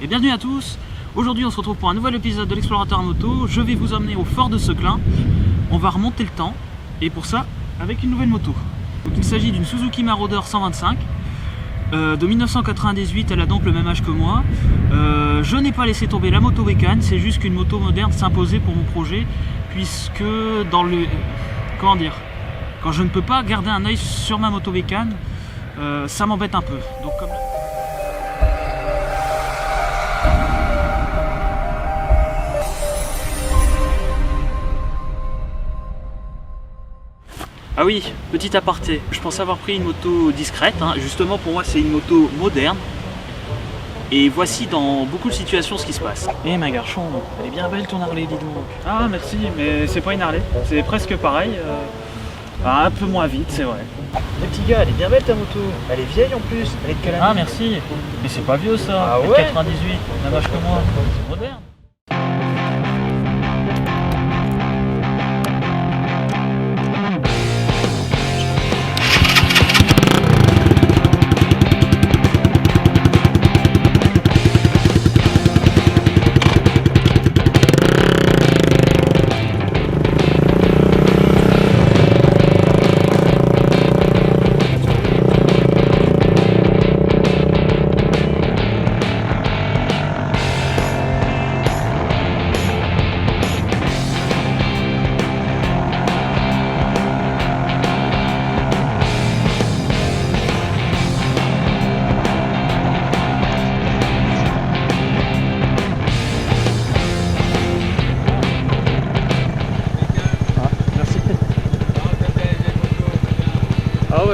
Et bienvenue à tous. Aujourd'hui on se retrouve pour un nouvel épisode de l'Explorateur Moto. Je vais vous emmener au fort de Seclin. On va remonter le temps et pour ça avec une nouvelle moto. Donc, il s'agit d'une Suzuki Marauder 125 de 1998, elle a donc le même âge que moi. Je n'ai pas laissé tomber la moto bécane, c'est juste qu'une moto moderne s'imposait pour mon projet puisque dans le... comment dire, quand je ne peux pas garder un œil sur ma moto bécane, ça m'embête un peu. Donc, comme... Ah oui, petit aparté, je pense avoir pris une moto discrète, hein. Justement pour moi c'est une moto moderne. Et voici dans beaucoup de situations ce qui se passe. Eh ma garçon, elle est bien belle ton Harley, dis donc. Ah merci, mais c'est pas une Harley, c'est presque pareil. Un peu moins vite, c'est vrai. Mais petit gars, elle est bien belle ta moto. Elle est vieille en plus, elle est de quelle année? Ah merci, mais c'est pas vieux ça, ah ouais 98, même âge que moi, c'est moderne. Ah ouais,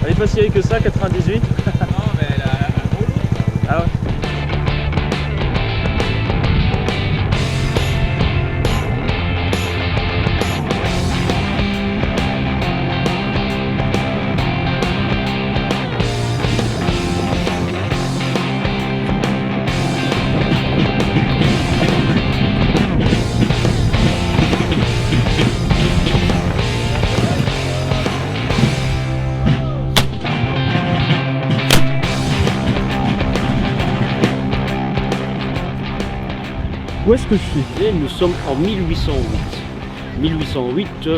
elle est pas si vieille que ça, 98. Non mais elle a un gros look. Ah ouais. Où est-ce que je suis? Et nous sommes en 1808. 1808,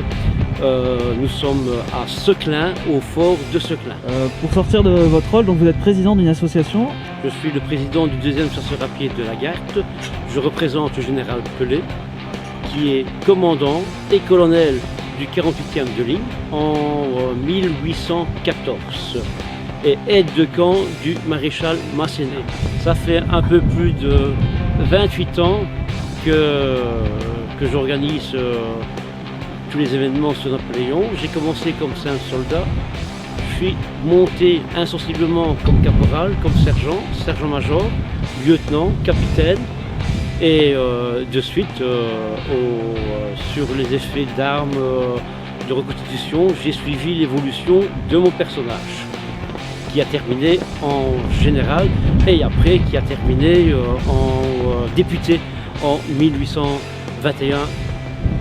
nous sommes à Seclin, au fort de Seclin. Pour sortir de votre rôle, donc vous êtes président d'une association. Je suis le président du 2e chasseur à pied de la Garde. Je représente le général Pelé, qui est commandant et colonel du 48e de ligne en 1814 et aide de camp du maréchal Massénet. Ça fait un peu plus de 28 ans que j'organise tous les événements sur Napoléon. J'ai commencé comme simple soldat, je suis monté insensiblement comme caporal, comme sergent, sergent-major, lieutenant, capitaine et de suite sur les effets d'armes de reconstitution, j'ai suivi l'évolution de mon personnage qui a terminé en général et après qui a terminé en député en 1821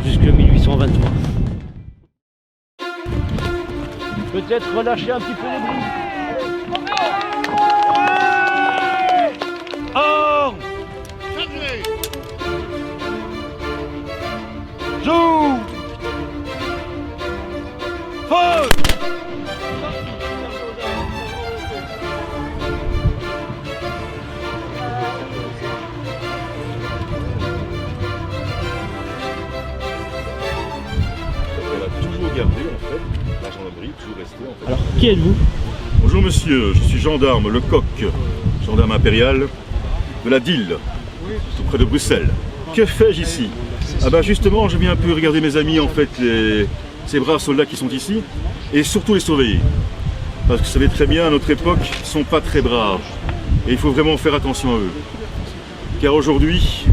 jusqu'en 1823. Peut-être relâcher un petit peu les bruits. Ordre! Joue! Feu! Gardé en fait, la gendarmerie, toujours resté en fait. Alors, qui êtes-vous? Bonjour monsieur, je suis gendarme Lecoq, gendarme impérial de la Dille, tout près de Bruxelles. Que fais-je ici? Ah bah justement, je viens un peu regarder mes amis en fait, ces braves soldats qui sont ici, et surtout les surveiller. Parce que vous savez très bien, à notre époque, ils ne sont pas très braves, et il faut vraiment faire attention à eux. Car aujourd'hui,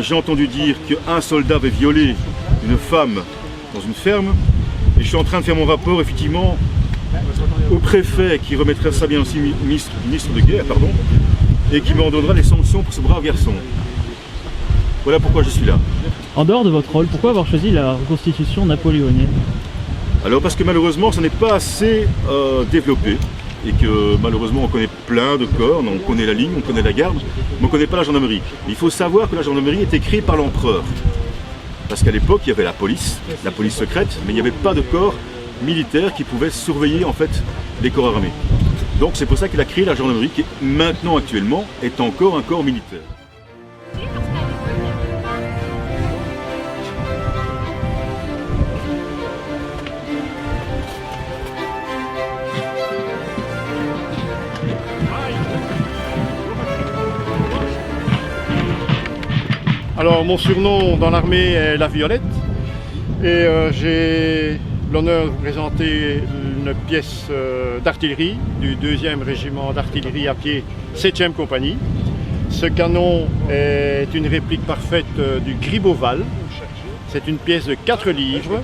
j'ai entendu dire qu'un soldat avait violé une femme dans une ferme, et je suis en train de faire mon rapport effectivement au préfet qui remettrait ça bien aussi ministre de guerre, pardon, et qui m'en donnera les sanctions pour ce brave garçon. Voilà pourquoi je suis là. En dehors de votre rôle, pourquoi avoir choisi la reconstitution napoléonienne? Alors parce que malheureusement ça n'est pas assez développé. et que malheureusement on connaît plein de corps, on connaît la ligne, on connaît la garde, mais on ne connaît pas la gendarmerie. Il faut savoir que la gendarmerie était créée par l'empereur. Parce qu'à l'époque, il y avait la police secrète, mais il n'y avait pas de corps militaire qui pouvait surveiller en fait les corps armés. Donc c'est pour ça qu'il a créé la gendarmerie qui maintenant actuellement est encore un corps militaire. Alors mon surnom dans l'armée est La Violette et j'ai l'honneur de vous présenter une pièce d'artillerie du 2e régiment d'artillerie à pied 7e compagnie. Ce canon est une réplique parfaite du Gribeauval. C'est une pièce de 4 livres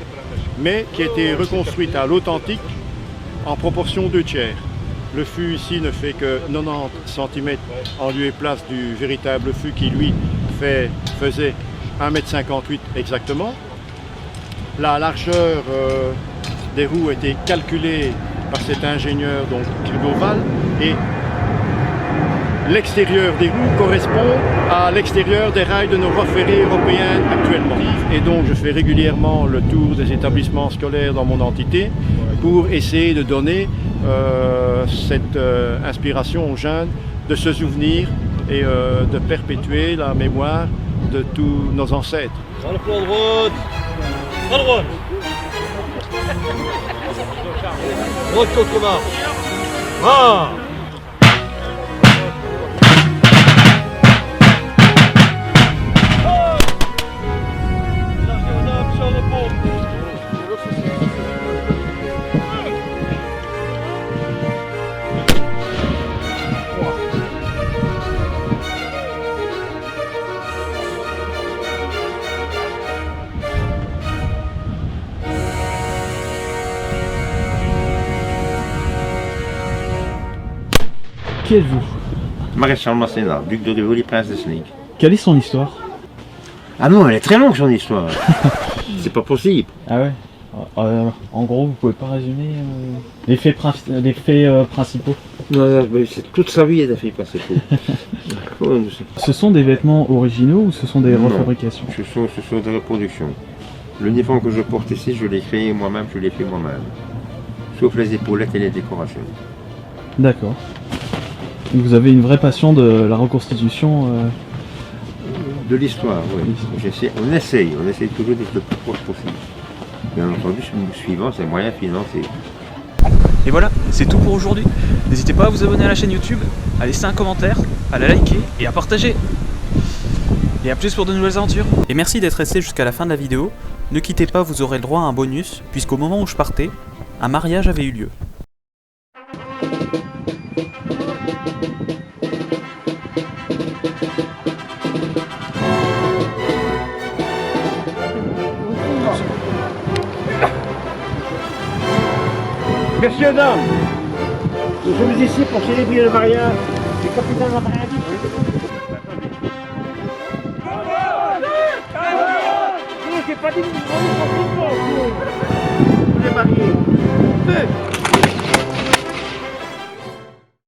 mais qui a été reconstruite à l'authentique en proportion 2/3. Le fût ici ne fait que 90 cm en lieu et place du véritable fût qui lui faisait 1,58 m exactement. La largeur des roues a été calculée par cet ingénieur, donc Gribeauval, et l'extérieur des roues correspond à l'extérieur des rails de nos voies ferrées européennes actuellement. Et donc je fais régulièrement le tour des établissements scolaires dans mon entité pour essayer de donner cette inspiration aux jeunes de se souvenir et de perpétuer la mémoire de tous nos ancêtres. Dans le plan de route. À droite. Droite contre marche. Ah. Qui êtes-vous? Maréchal Masséna, duc de Rivoli, prince de Snig. Quelle est son histoire? Ah non, elle est très longue son histoire. C'est pas possible. Ah ouais. En gros, vous pouvez pas résumer les faits principaux? Non, c'est toute sa vie, elle a fait passer tout. Ce sont des vêtements originaux ou ce sont des refabrications? Ce sont des reproductions. L'uniforme que je porte ici, je l'ai créé moi-même, je l'ai fait moi-même. Sauf les épaulettes et les décorations. D'accord. Vous avez une vraie passion de la reconstitution De l'histoire, oui. On essaye toujours d'être le plus proche possible. Bien entendu, le suivant, c'est moyen financier. Et voilà, c'est tout pour aujourd'hui. N'hésitez pas à vous abonner à la chaîne YouTube, à laisser un commentaire, à la liker et à partager. Et à plus pour de nouvelles aventures. Et merci d'être resté jusqu'à la fin de la vidéo. Ne quittez pas, vous aurez le droit à un bonus, puisqu'au moment où je partais, un mariage avait eu lieu. Messieurs, dames, nous sommes ici pour célébrer le mariage du capitaine de la marine. J'ai pas dit que vous les mariés.